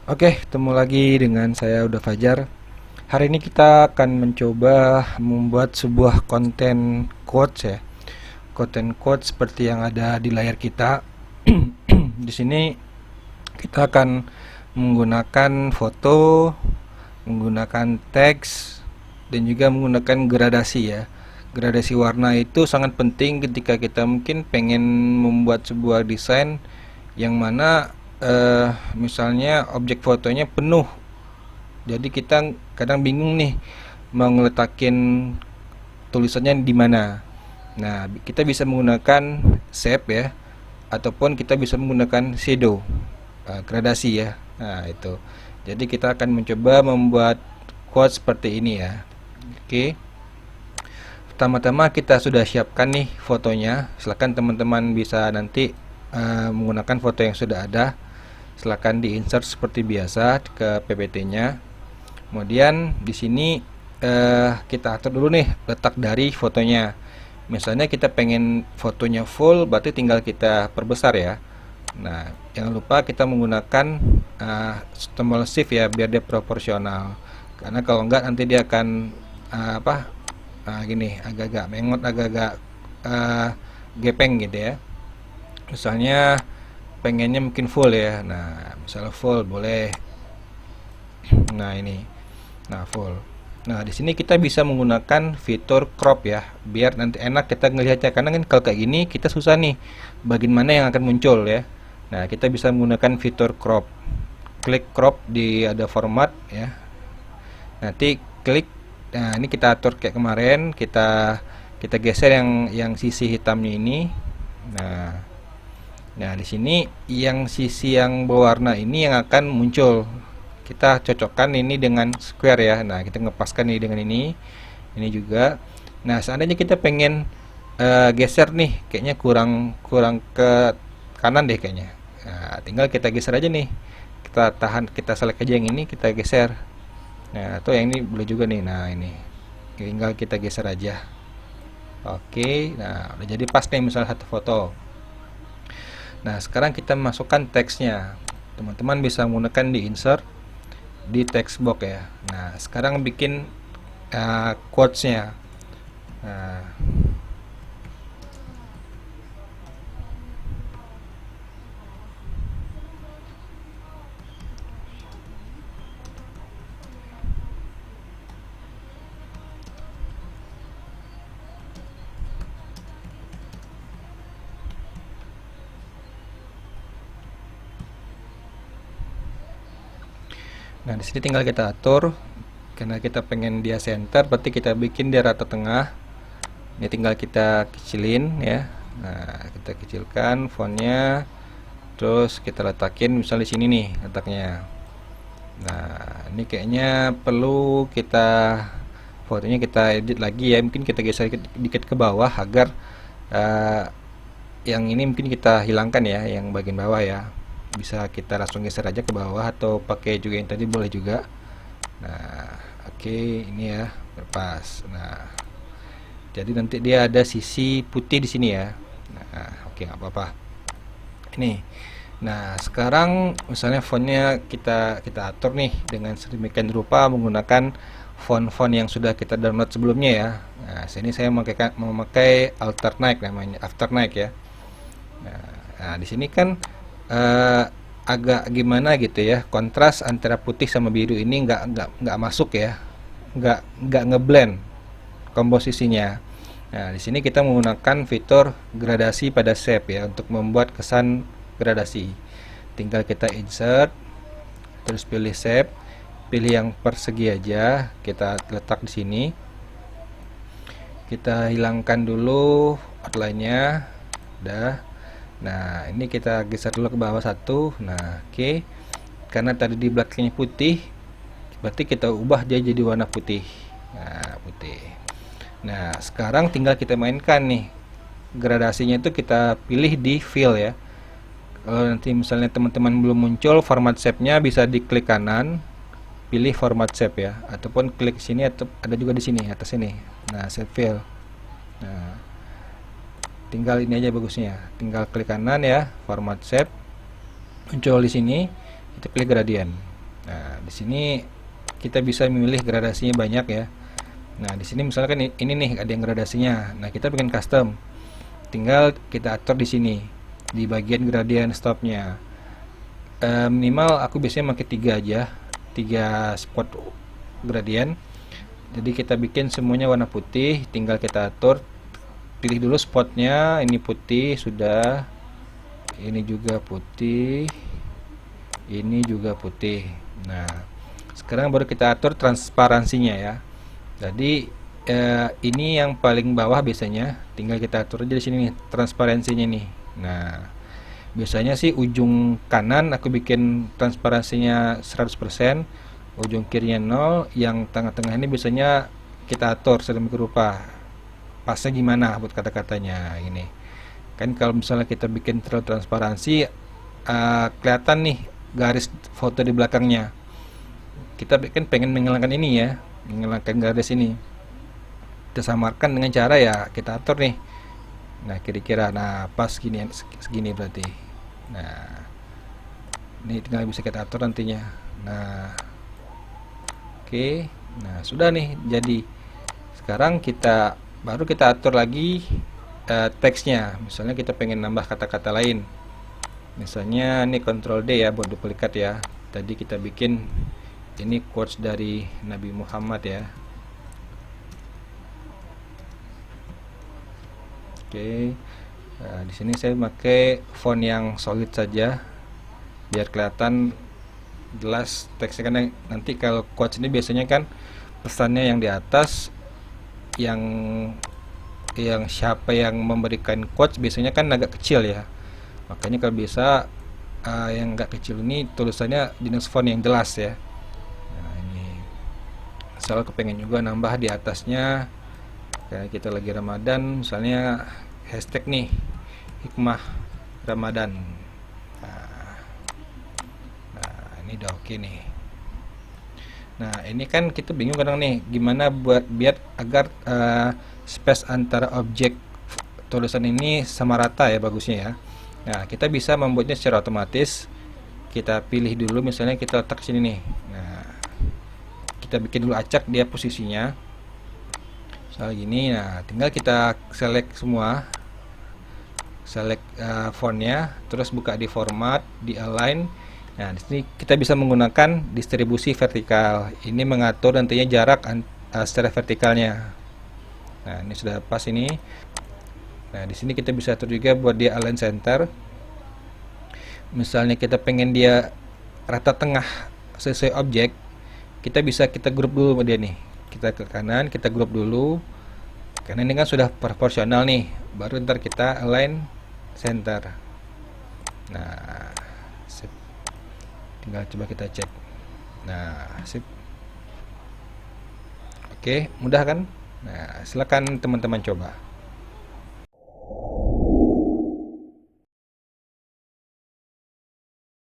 Oke, ketemu lagi dengan saya Uda Fajar. Hari ini kita akan mencoba membuat sebuah konten quotes ya. Konten quotes seperti yang ada di layar kita. Di sini kita akan menggunakan foto, menggunakan teks, dan juga menggunakan gradasi ya. Gradasi warna itu sangat penting ketika kita mungkin pengen membuat sebuah desain yang mana misalnya objek fotonya penuh, jadi kita kadang bingung nih mau ngeletakin tulisannya di mana. Nah, kita bisa menggunakan shape ya, ataupun kita bisa menggunakan shadow, gradasi ya. Nah, itu. Jadi kita akan mencoba membuat quote seperti ini ya. Oke. Pertama-tama kita sudah siapkan nih fotonya. Silakan teman-teman bisa nanti menggunakan foto yang sudah ada. Silakan di-insert seperti biasa ke PPT-nya. Kemudian di sini kita atur dulu nih letak dari fotonya. Misalnya kita pengen fotonya full, berarti tinggal kita perbesar ya. Nah, jangan lupa kita menggunakan tombol shift ya biar dia proporsional. Karena kalau enggak nanti dia akan gini, agak-agak mengot, agak-agak uh, gepeng gitu ya. Misalnya pengennya mungkin full ya. Nah, misalnya full boleh. Nah, ini. Nah, full. Nah, di sini kita bisa menggunakan fitur crop ya, biar nanti enak kita ngelihatnya. Karena kan kalau kayak gini kita susah nih, bagian mana yang akan muncul ya. Nah, kita bisa menggunakan fitur crop. Klik crop di ada format ya. Nanti klik. Nah, ini kita atur kayak kemarin. Kita geser yang sisi hitamnya ini. Nah, di sini yang sisi yang berwarna ini yang akan muncul. Kita cocokkan ini dengan square ya. Nah, kita ngepaskan ini dengan ini juga. Nah, seandainya kita pengen geser nih, kayaknya kurang kurang ke kanan deh kayaknya. Nah, tinggal kita geser aja nih. Kita tahan, kita select aja yang ini, kita geser. Nah, atau yang ini boleh juga nih. Nah, ini tinggal kita geser aja. Oke, nah udah jadi pas nih misalnya satu foto. Nah, sekarang kita masukkan teksnya. Teman-teman bisa menggunakan di insert di text box ya. Nah, sekarang bikin quotes-nya. Nah, di sini tinggal kita atur. Karena kita pengen dia center, berarti kita bikin dia rata tengah. Ini tinggal kita kecilin ya. Nah, kita kecilkan fontnya. Terus kita letakin misalnya di sini nih letaknya. Nah, ini kayaknya perlu kita fotonya kita edit lagi ya. Mungkin kita geser dikit ke bawah agar eh, yang ini mungkin kita hilangkan ya, yang bagian bawah ya. Bisa kita langsung geser aja ke bawah atau pakai juga yang tadi boleh juga. Nah, oke, ini ya, lepas. Nah, jadi nanti dia ada sisi putih di sini ya. Nah, oke, nggak apa-apa. Ini. Nah, sekarang misalnya fontnya kita atur nih dengan sedemikian rupa menggunakan font-font yang sudah kita download sebelumnya ya. Nah, sini saya memakai Alternate namanya, Afternight ya. Nah, di sini kan eh, agak gimana gitu ya, kontras antara putih sama biru ini nggak masuk ya, nggak ngeblend komposisinya. Nah, di sini kita menggunakan fitur gradasi pada shape ya untuk membuat kesan gradasi. Tinggal kita insert, terus pilih shape, pilih yang persegi aja, kita letak di sini. Kita hilangkan dulu outline-nya. Udah. Nah, ini kita geser dulu ke bawah satu. Nah, oke. Karena tadi di belakangnya putih, berarti kita ubah dia jadi warna putih. Nah, putih. Nah, sekarang tinggal kita mainkan nih. Gradasinya itu kita pilih di fill ya. Kalau nanti misalnya teman-teman belum muncul format shape-nya, bisa diklik kanan, pilih format shape ya, ataupun klik sini atau ada juga di sini atas ini. Nah, shape fill. Nah, tinggal ini aja bagusnya. Tinggal klik kanan ya, format shape. Muncul di sini, kita pilih gradient. Nah, di sini kita bisa memilih gradasinya banyak ya. Nah, di sini misalkan ini nih ada yang gradasinya. Nah, kita bikin custom. Tinggal kita atur di sini di bagian gradient stopnya. Minimal aku biasanya pakai 3 aja, 3 spot gradient. Jadi kita bikin semuanya warna putih, tinggal kita atur. Pilih dulu spotnya, ini putih sudah, ini juga putih, ini juga putih. Nah, sekarang baru kita atur transparansinya ya. Jadi ini yang paling bawah biasanya, tinggal kita atur aja di sini nih transparansinya nih. Nah, biasanya sih ujung kanan aku bikin transparansinya 100%, ujung kirinya 0, yang tengah-tengah ini biasanya kita atur sedemikian rupa. Pasnya gimana buat kata-katanya ini. Kan kalau misalnya kita bikin terlalu transparansi, kelihatan nih garis foto di belakangnya. Kita kan pengen menghilangkan ini ya, menghilangkan garis ini. Kita samarkan dengan cara ya kita atur nih. Nah, kira-kira nah pas segini berarti. Nah, ini tinggal bisa kita atur nantinya. Nah, oke. Nah, sudah nih jadi. Sekarang baru kita atur lagi teksnya. Misalnya kita pengen nambah kata-kata lain. Misalnya ini Ctrl D ya buat duplikat ya. Tadi kita bikin ini quotes dari Nabi Muhammad ya. Oke. Nah, di sini saya pakai font yang solid saja biar kelihatan jelas teksnya, kan nanti kalau quotes ini biasanya kan pesannya yang di atas, yang siapa yang memberikan quotes biasanya kan agak kecil ya. Makanya kalau bisa yang agak kecil ini tulisannya dengan font yang jelas ya. Nah, ini asal kepengen juga nambah di atasnya kayak kita lagi Ramadan, misalnya hashtag nih hikmah Ramadan. Nah, ini udah oke nih. Nah, ini kan kita bingung kadang nih gimana buat biar agar space antara objek tulisan ini sama rata ya bagusnya ya. Nah, kita bisa membuatnya secara otomatis. Kita pilih dulu, misalnya kita letak sini nih. Nah, kita bikin dulu acak dia posisinya. Misalnya gini, nah tinggal kita select semua. Select fontnya, terus buka di format, di align. Nah, di sini kita bisa menggunakan distribusi vertikal. Ini mengatur nantinya jarak secara vertikalnya. Nah, ini sudah pas ini. Nah, di sini kita bisa atur juga buat dia align center. Misalnya kita pengen dia rata tengah sesuai objek, kita bisa kita grup dulu dia nih. Kita ke kanan, kita grup dulu. Karena ini kan sudah proporsional nih. Baru ntar kita align center. Nah, sip. Tinggal coba kita cek. Nah, sip. Oke, mudah kan? Nah, silakan teman-teman coba.